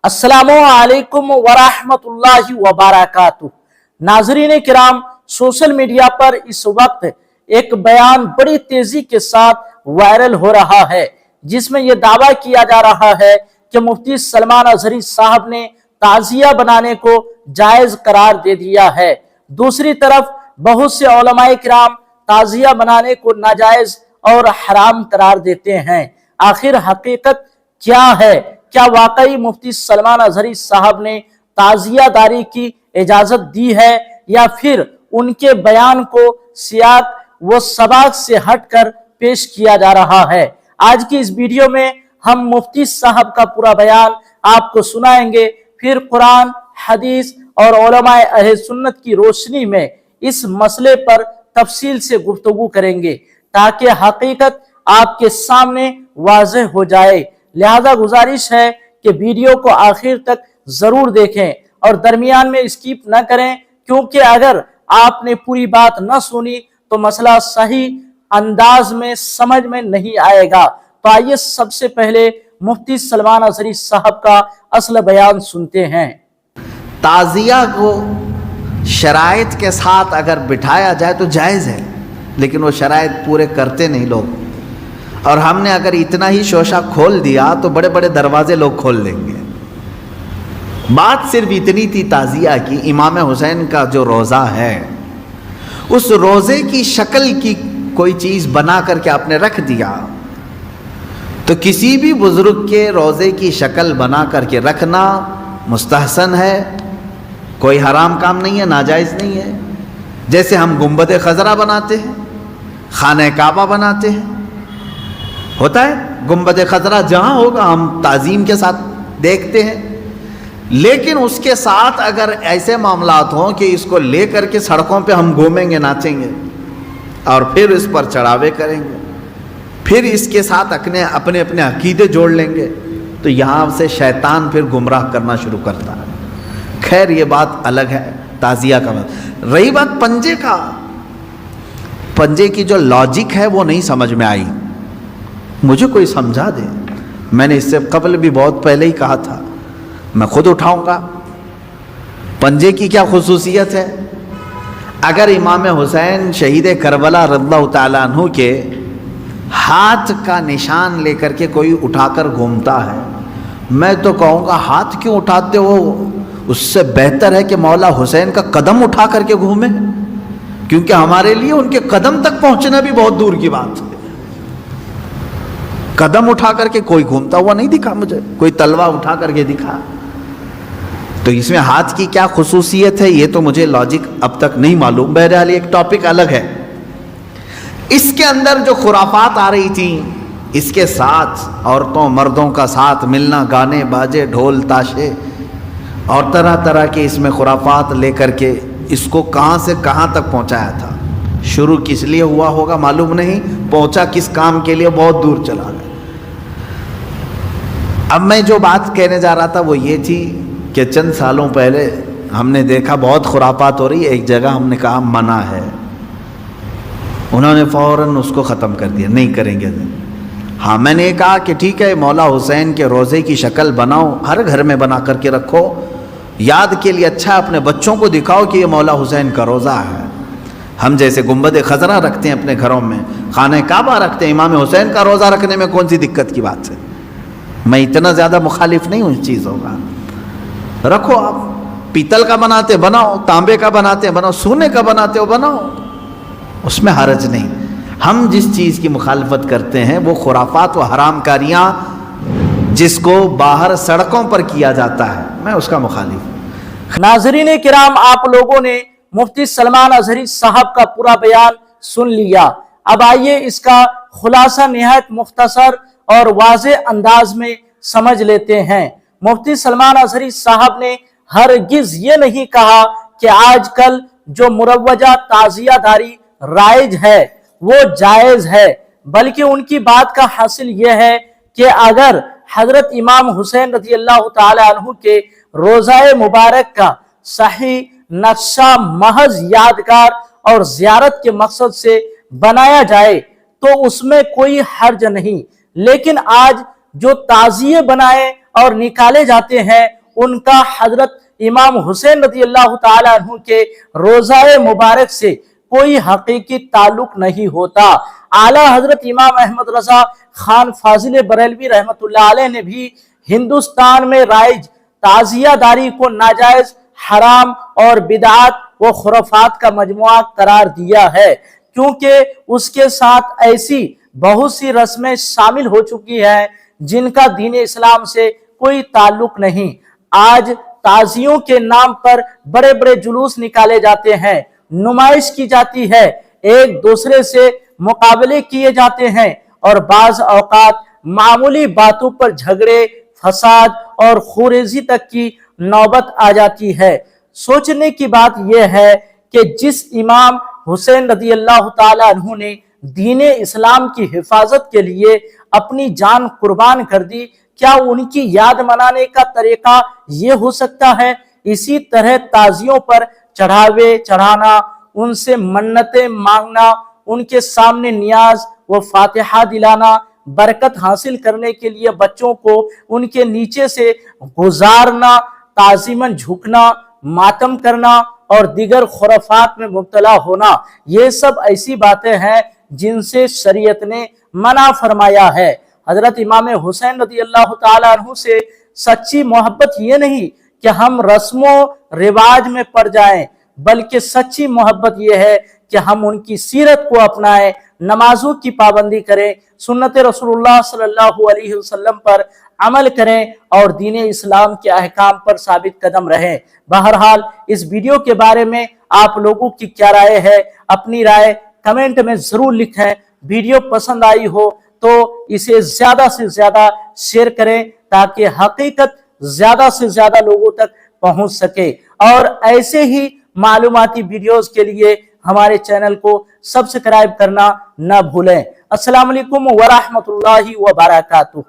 अस्सलामु अलैकुम वरहमत उल्लाहि वबरकातुह। नाजरीन किराम, सोशल मीडिया पर इस वक्त एक बयान बड़ी तेजी के साथ वायरल हो रहा है, जिसमें यह दावा किया जा रहा है कि मुफ्ती सलमान अजहरी साहब ने ताजिया बनाने को जायज करार दे दिया है। दूसरी तरफ बहुत से उलमाए किराम ताजिया बनाने को नाजायज और हराम करार देते हैं। आखिर हकीकत क्या है? क्या वाकई मुफ्ती सलमान अजहरी साहब ने ताजियादारी की इजाजत दी है, या फिर उनके बयान को सियाक व सबाक से हटकर पेश किया जा रहा है? आज की इस वीडियो में हम मुफ्ती साहब का पूरा बयान आपको सुनाएंगे, फिर कुरान, हदीस और उलमाए अहले सुन्नत की रोशनी में इस मसले पर तफसील से गुफ्तगू करेंगे, ताकि हकीकत आपके सामने वाज़ेह हो जाए। लिहाजा गुजारिश है कि वीडियो को आखिर तक जरूर देखें और दरमियान में स्किप न करें, क्योंकि अगर आपने पूरी बात न सुनी तो मसला सही अंदाज में समझ में नहीं आएगा। तो आइए सबसे पहले मुफ्ती सलमान अजहरी साहब का असल बयान सुनते हैं। ताजिया को शराइत के साथ अगर बिठाया जाए तो जायज़ है, लेकिन वो शराइत पूरे करते नहीं लोग। और हमने अगर इतना ही शोशा खोल दिया तो बड़े बड़े दरवाजे लोग खोल लेंगे। बात सिर्फ इतनी थी ताजिया की, इमाम हुसैन का जो रोज़ा है उस रोज़े की शक्ल की कोई चीज़ बना करके आपने रख दिया, तो किसी भी बुज़ुर्ग के रोज़े की शक्ल बना करके रखना मुस्तहसन है, कोई हराम काम नहीं है, नाजायज़ नहीं है। जैसे हम गुंबद खजरा बनाते हैं, खाने काबा बनाते हैं, होता है गुंबद खजरा जहाँ होगा हम ताज़ीम के साथ देखते हैं, लेकिन उसके साथ अगर ऐसे मामलात हों कि इसको ले करके सड़कों पे हम घूमेंगे, नाचेंगे और फिर इस पर चढ़ावे करेंगे, फिर इसके साथ अपने अपने अकीदे जोड़ लेंगे, तो यहाँ से शैतान फिर गुमराह करना शुरू करता है। खैर ये बात अलग है ताज़िया का। रही बात पंजे का, पंजे की जो लॉजिक है वो नहीं समझ में आई, मुझे कोई समझा दे। मैंने इससे कबल भी बहुत पहले ही कहा था, मैं खुद उठाऊंगा। पंजे की क्या खुसूसियत है? अगर इमाम हुसैन शहीद करबला रज़ियल्लाहु ताला अन्हु के हाथ का निशान लेकर के कोई उठाकर घूमता है, मैं तो कहूँगा हाथ क्यों उठाते हो? उससे बेहतर है कि मौला हुसैन का कदम उठा करके घूमे, क्योंकि हमारे लिए उनके कदम तक पहुँचना भी बहुत दूर की बात है। कदम उठा करके कोई घूमता हुआ नहीं दिखा मुझे, कोई तलवा उठा करके दिखा। तो इसमें हाथ की क्या खुसूसियत है ये तो मुझे लॉजिक अब तक नहीं मालूम। बहरहाल एक टॉपिक अलग है। इसके अंदर जो खुराफात आ रही थी, इसके साथ औरतों मर्दों का साथ मिलना, गाने बाजे ढोल ताशे और तरह तरह के इसमें खुराफात लेकर के इसको कहाँ से कहाँ तक पहुँचाया था। शुरू किस लिए हुआ होगा मालूम नहीं, पहुंचा किस काम के लिए बहुत दूर चला गया। अब मैं जो बात कहने जा रहा था वो ये थी कि चंद सालों पहले हमने देखा बहुत खुराफात हो रही है, एक जगह हमने कहा मना है, उन्होंने फौरन उसको ख़त्म कर दिया, नहीं करेंगे। हाँ, मैंने कहा कि ठीक है, मौला हुसैन के रोज़े की शक्ल बनाओ, हर घर में बना करके रखो, याद के लिए अच्छा, अपने बच्चों को दिखाओ कि ये मौला हुसैन का रोज़ा है। हम जैसे गुंबद खजरा रखते हैं अपने घरों में, खाने काबा रखते हैं, इमाम हुसैन का रोज़ा रखने में कौन सी दिक्कत की बात है? मैं इतना ज़्यादा मुखालिफ नहीं हूँ इस चीज़ों का। रखो, आप पीतल का बनाते बनाओ, तांबे का बनाते बनाओ, सोने का बनाते हो बनाओ, उसमें हरज नहीं। हम जिस चीज़ की मुखालफत करते हैं वो खुराफात व हराम कारियाँ जिसको बाहर सड़कों पर किया जाता है, मैं उसका मुखालिफ हूँ। नाज़रीन किराम, आप लोगों ने मुफ्ती सलमान अजहरी साहब का पूरा बयान सुन लिया। अब आइए इसका खुलासा निहायत मुख्तसर और वाज़े अंदाज में समझ लेते हैं। मुफ्ती सलमान अजहरी साहब ने हरगिज ये नहीं कहा कि आजकल जो मुरव्वजा ताजियादारी राइज है वो जायज है, बल्कि उनकी बात का हासिल यह है कि अगर हजरत इमाम हुसैन रज़ियल्लाहु ताला अन्हु के रोज़ाए मुबारक का सही नक्शा महज यादगार और ज़ियारत के मकसद से बनाया जाए तो उसमें कोई हर्ज नहीं, लेकिन आज जो ताजिए बनाए और निकाले जाते हैं उनका हजरत इमाम हुसैन रज़ी अल्लाह ताला अन्हु के रोज़ाए मुबारक से कोई हकीकी ताल्लुक नहीं होता। आला हजरत इमाम अहमद रजा खान फाजिल बरेलवी रहमतुल्लाह अलैह ने भी हिंदुस्तान में राइज ताजियादारी को नाजायज, हराम और बिदआत व खुराफात का मजमुआ करार दिया है, क्योंकि उसके साथ ऐसी बहुत सी रस्में शामिल हो चुकी हैं जिनका दीन इस्लाम से कोई ताल्लुक नहीं। आज ताजियों के नाम पर बड़े बड़े जुलूस निकाले जाते हैं, नुमाइश की जाती है, एक दूसरे से मुकाबले किए जाते हैं और बाज औकात मामूली बातों पर झगड़े, फसाद और खुरेजी तक की नौबत आ जाती है। सोचने की बात यह है कि जिस इमाम हुसैन रज़ी अल्लाह ताला अन्हु ने दीन इस्लाम की हिफाजत के लिए अपनी जान कुर्बान कर दी, क्या उनकी याद मनाने का तरीका ये हो सकता है? इसी तरह ताजियों पर चढ़ावे चढ़ाना, उनसे मन्नतें मांगना, उनके सामने नियाज व फातिहा दिलाना, बरकत हासिल करने के लिए बच्चों को उनके नीचे से गुजारना, ताजीमन झुकना, मातम करना और दीगर खुराफात में मुब्तला होना, ये सब ऐसी बातें हैं जिनसे शरीयत ने मना फरमाया है। हजरत इमाम हुसैन रज़ी अल्लाह ताला अन्हु से सच्ची मोहब्बत ये नहीं कि हम रस्मों रिवाज में पड़ जाएं, बल्कि सच्ची मोहब्बत ये है कि हम उनकी सीरत को अपनाएं, नमाजों की पाबंदी करें, सुन्नत रसूलुल्लाह सल्लल्लाहु अलैहि वसल्लम पर अमल करें और दीन इस्लाम के अहकाम पर साबित कदम रहें। बहरहाल इस वीडियो के बारे में आप लोगों की क्या राय है? अपनी राय कमेंट में जरूर लिखें। वीडियो पसंद आई हो तो इसे ज्यादा से ज्यादा शेयर करें ताकि हकीकत ज्यादा से ज्यादा लोगों तक पहुंच सके, और ऐसे ही मालूमाती वीडियोस के लिए हमारे चैनल को सब्सक्राइब करना न भूलें। अस्सलाम वालेकुम व रहमतुल्लाहि व बरकातुहू।